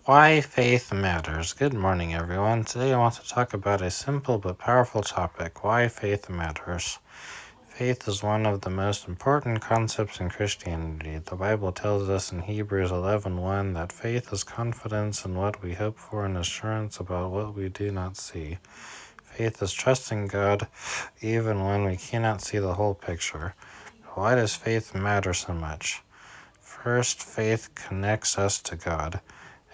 Why faith matters. Good morning, everyone. Today I want to talk about a simple but powerful topic: why faith matters. Faith is one of the most important concepts in Christianity. The Bible tells us in Hebrews 11:1 that faith is confidence in what we hope for and assurance about what we do not see. Faith is trusting God even when we cannot see the whole picture. Why does faith matter so much? First, faith connects us to God.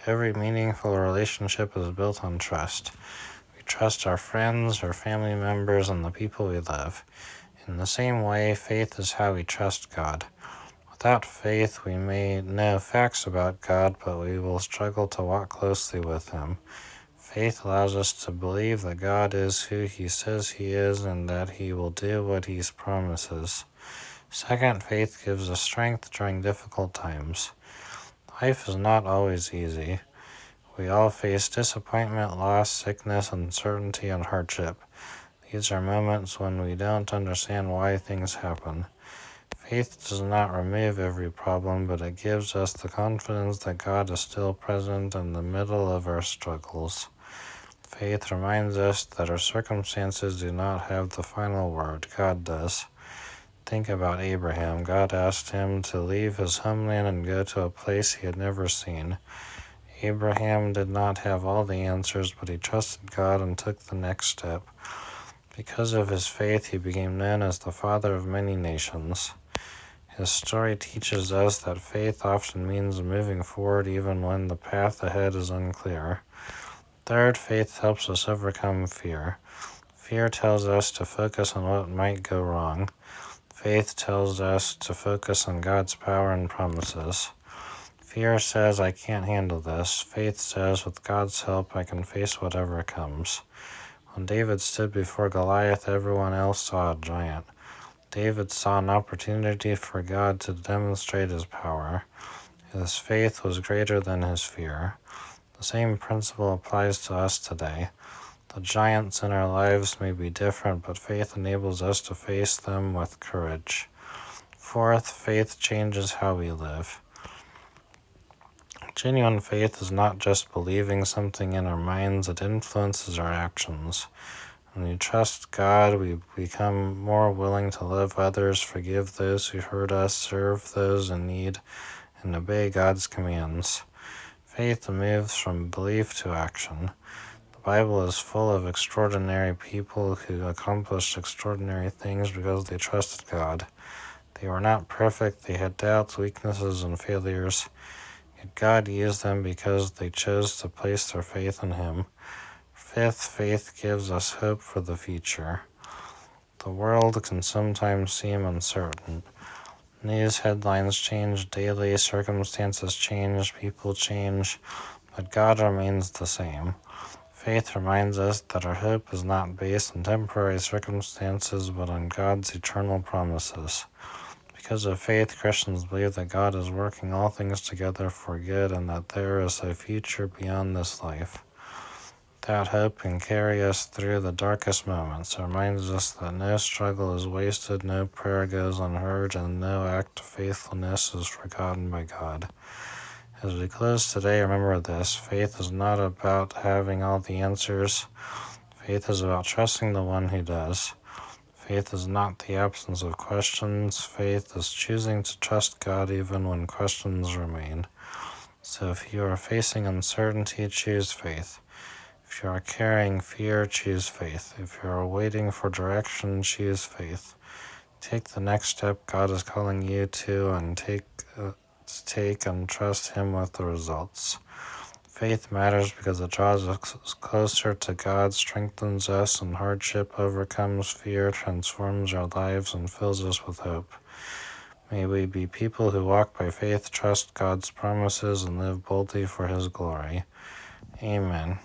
Every meaningful relationship is built on trust. We trust our friends, our family members, and the people we love. In the same way, faith is how we trust God. Without faith, we may know facts about God, but we will struggle to walk closely with Him. Faith allows us to believe that God is who He says He is and that He will do what He promises. Second, faith gives us strength during difficult times. Life is not always easy. We all face disappointment, loss, sickness, uncertainty, and hardship. These are moments when we don't understand why things happen. Faith does not remove every problem, but it gives us the confidence that God is still present in the middle of our struggles. Faith reminds us that our circumstances do not have the final word. God does. Think about Abraham. God asked him to leave his homeland and go to a place he had never seen. Abraham did not have all the answers, but he trusted God and took the next step. Because of his faith, he became known as the father of many nations. His story teaches us that faith often means moving forward even when the path ahead is unclear. Third, faith helps us overcome fear. Fear tells us to focus on what might go wrong. Faith tells us to focus on God's power and promises. Fear says, I can't handle this. Faith says, with God's help, I can face whatever comes. When David stood before Goliath, everyone else saw a giant. David saw an opportunity for God to demonstrate his power. His faith was greater than his fear. The same principle applies to us today. The giants in our lives may be different, but faith enables us to face them with courage. Fourth, faith changes how we live. Genuine faith is not just believing something in our minds, it influences our actions. When we trust God, we become more willing to love others, forgive those who hurt us, serve those in need, and obey God's commands. Faith moves from belief to action. The Bible is full of extraordinary people who accomplished extraordinary things because they trusted God. They were not perfect, they had doubts, weaknesses, and failures. Yet God used them because they chose to place their faith in Him. Fifth, faith gives us hope for the future. The world can sometimes seem uncertain. News headlines change daily, circumstances change, people change, but God remains the same. Faith reminds us that our hope is not based on temporary circumstances, but on God's eternal promises. Because of faith, Christians believe that God is working all things together for good and that there is a future beyond this life. That hope can carry us through the darkest moments. It reminds us that no struggle is wasted, no prayer goes unheard, and no act of faithfulness is forgotten by God. As we close today, remember this: faith is not about having all the answers. Faith is about trusting the one who does. Faith is not the absence of questions. Faith is choosing to trust God even when questions remain. So if you are facing uncertainty, choose faith. If you are carrying fear, choose faith. If you are waiting for direction, choose faith. Take the next step God is calling you to and take and trust Him with the results. Faith matters because it draws us closer to God, strengthens us in hardship, overcomes fear, transforms our lives, and fills us with hope. May we be people who walk by faith, trust God's promises, and live boldly for His glory. Amen.